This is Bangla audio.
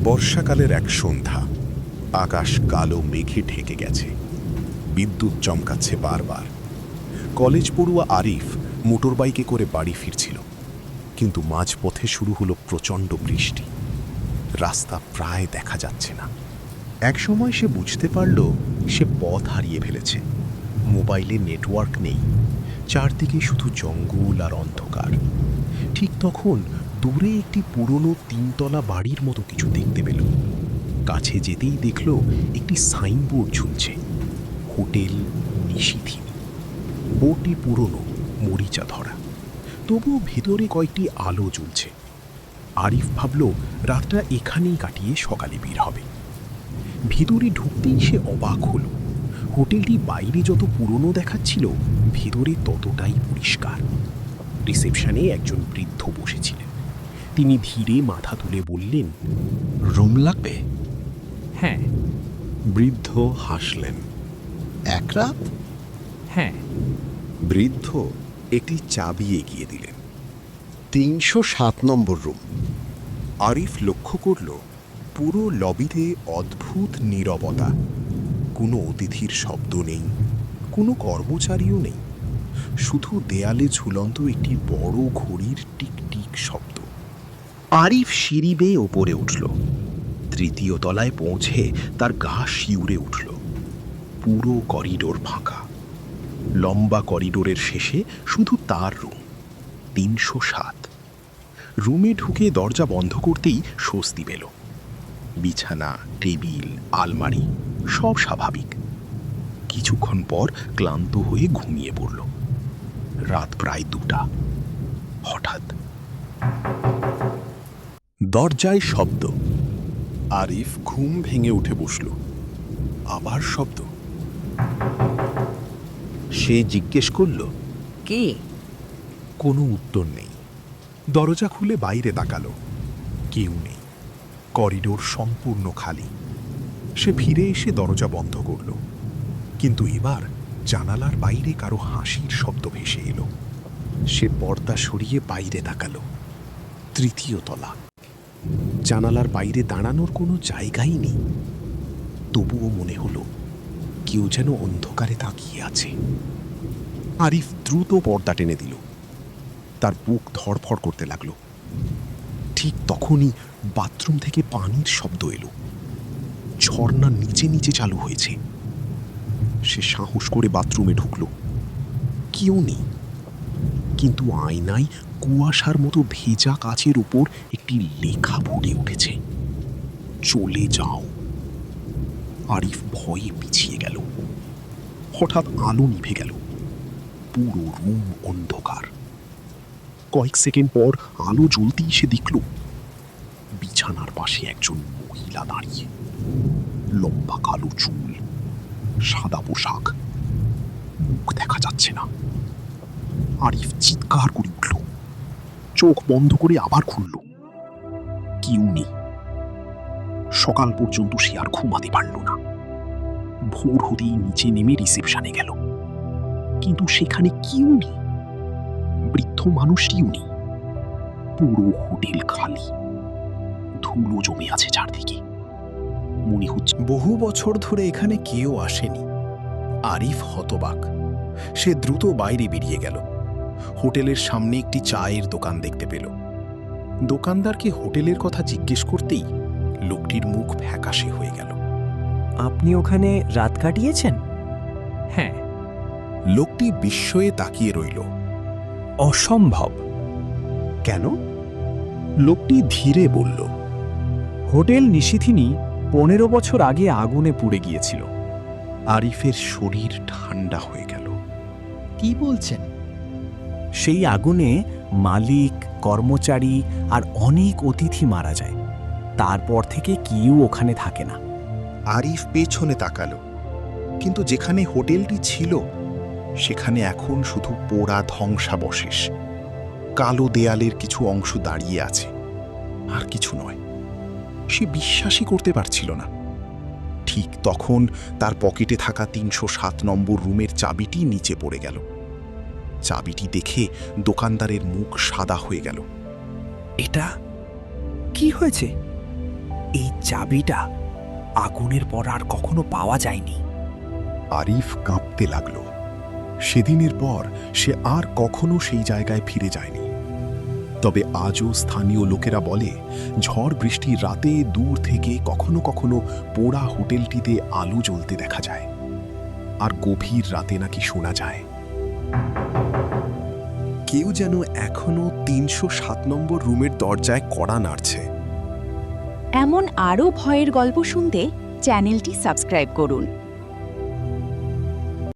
বর্ষাকালের এক সন্ধ্যা। আকাশ কালো মেঘে ঢেকে গেছে, বিদ্যুৎ চমকাচ্ছে বারবার। কলেজ পড়ুয়া আরিফ মোটরবাইকে করে বাড়ি ফিরছিল, কিন্তু মাঝপথে শুরু হলো প্রচণ্ড বৃষ্টি। রাস্তা প্রায় দেখা যাচ্ছে না। একসময় সে বুঝতে পারল সে পথ হারিয়ে ফেলেছে। মোবাইলে নেটওয়ার্ক নেই, চারদিকে শুধু জঙ্গল আর অন্ধকার। ঠিক তখন দূরে একটি পুরনো তিনতলা বাড়ির মতো কিছু দেখতে পেল। কাছে যেতেই দেখল একটি সাইনবোর্ড ঝুলছে, হোটেল নিশিথিনী। বোর্ডটি পুরনো, মরিচা ধরা, তবুও ভেতরে কয়েকটি আলো জ্বলছে। আরিফ ভাবল রাতটা এখানেই কাটিয়ে সকালে বের হবে। ভেতরে ঢুকতেই সে অবাক হলো। হোটেলটি বাইরে যত পুরনো দেখাচ্ছিল, ভেতরে ততটাই পরিষ্কার। রিসেপশনে একজন বৃদ্ধ বসেছিলেন। তিনি ধীরে মাথা তুলে বললেন, রুম লাগবে? হ্যাঁ। বৃদ্ধ হাসলেন। এক রাত? হ্যাঁ। বৃদ্ধ একটি চাবি এগিয়ে দিলেন। 307 নম্বর রুম। আরিফ লক্ষ্য করল পুরো লবিতে অদ্ভুত নীরবতা। কোনো অতিথির শব্দ নেই, কোনো কর্মচারীও নেই, শুধু দেয়ালে ঝুলন্ত একটি বড় ঘড়ির টিকটিক শব্দ। আরিফ সিঁড়ি বেয়ে ওপরে উঠল। তৃতীয় তলায় পৌঁছে তার গা শিউরে উঠল। পুরো করিডোর ফাঁকা। লম্বা করিডোরের শেষে শুধু তার রুম, 307। রুমে ঢুকে দরজা বন্ধ করতেই স্বস্তি পেল। বিছানা, টেবিল, আলমারি সব স্বাভাবিক। কিছুক্ষণ পর ক্লান্ত হয়ে ঘুমিয়ে পড়ল। রাত প্রায় 2টা। হঠাৎ দরজায় শব্দ। আরিফ ঘুম ভেঙে উঠে বসল। আবার শব্দ। সে জিজ্ঞেস করল, কে? কোনো উত্তর নেই। দরজা খুলে বাইরে তাকালো, কেউ নেই। করিডোর সম্পূর্ণ খালি। সে ফিরে এসে দরজা বন্ধ করল, কিন্তু এবার জানালার বাইরে কারো হাসির শব্দ ভেসে এলো। সে পর্দা সরিয়ে বাইরে তাকালো। 3য় তলা। জানালার বাইরে দাঁড়ানোর কোনো জায়গাই নেই। তবুও মনে হলো কেউ যেন অন্ধকারে তাকিয়ে আছে। আরিফ দ্রুত পর্দা টেনে দিল। তার বুক ধড়ফড় করতে লাগলো। ঠিক তখনই বাথরুম থেকে পানির শব্দ এলো। ঝর্ণা নিচে নিচে চালু হয়েছে। সে সাহস করে বাথরুমে ঢুকল। কেউ নেই, কিন্তু আয়নায় কুয়াশার মতো ভেজা কাচের উপর একটি লেখা ফুটে উঠেছে, চলে যাও। আরিফ ভয়ে পিছিয়ে গেল। হঠাৎ আলো নিভে গেল। পুরো রুম অন্ধকার। কয়েক সেকেন্ড পর আলো জ্বলতেই সে দেখল বিছানার পাশে একজন মহিলা দাঁড়িয়ে। লম্বা কালো চুল, সাদা পোশাক, মুখ দেখা যাচ্ছে না। আরিফ চিৎকার করে উঠল। চোখ বন্ধ করে আবার খুলল। কেউ নেই। সকাল পর্যন্ত সে আর ঘুমাতে পারল না। ভোর হতেই নিচে নেমে রিসেপশনে গেল, কিন্তু সেখানে কেউ নেই। বৃদ্ধ মানুষটিও নেই। পুরো হোটেল খালি। ধুলো জমে আছে চারদিকে। মনে হচ্ছে বহু বছর ধরে এখানে কেউ আসেনি। আরিফ হতবাক। সে দ্রুত বাইরে বেরিয়ে গেল। হোটেলের সামনে একটি চায়ের দোকান দেখতে পেল। দোকানদারকে হোটেলের কথা জিজ্ঞেস করতেই লোকটির মুখ ফ্যাকাশে হয়ে গেল। আপনি ওখানে রাত কাটিয়েছেন? হ্যাঁ। লোকটি বিস্ময়ে তাকিয়ে রইল। অসম্ভব। কেন? লোকটি ধীরে বলল, হোটেল নিশিথিনী 15 বছর আগে আগুনে পুড়ে গিয়েছিল। আরিফের শরীর ঠান্ডা হয়ে গেল। কি বলছেন? সেই আগুনে মালিক, কর্মচারী আর অনেক অতিথি মারা যায়। তারপর থেকে কেউ ওখানে থাকে না। আরিফ পেছনে তাকালো, কিন্তু যেখানে হোটেলটি ছিল সেখানে এখন শুধু পোড়া ধ্বংসাবশেষ। কালো দেয়ালের কিছু অংশ দাঁড়িয়ে আছে, আর কিছু নয়। সে বিশ্বাসই করতে পারছিল না। ঠিক তখন তার পকেটে থাকা 307 নম্বর রুমের চাবিটি নিচে পড়ে গেল। চাবিটি দেখে দোকানদারের মুখ সাদা হয়ে গেল। এটা কি হয়েছে? এই চাবিটা আগুনের পর আর কখনো পাওয়া যায়নি। আরিফ কাঁপতে লাগল। সেদিনের পর সে আর কখনো সেই জায়গায় ফিরে যায়নি। তবে আজও স্থানীয় লোকেরা বলে, ঝড় বৃষ্টির রাতে দূর থেকে কখনো কখনো পোড়া হোটেলটিতে আলো জ্বলতে দেখা যায়, আর গভীর রাতে নাকি শোনা যায় কেউ যেন এখনো ৩০৭ নম্বর রুমের দরজায় কড়া নাড়ছে। এমন আরও ভয়ের গল্প শুনতে চ্যানেলটি সাবস্ক্রাইব করুন।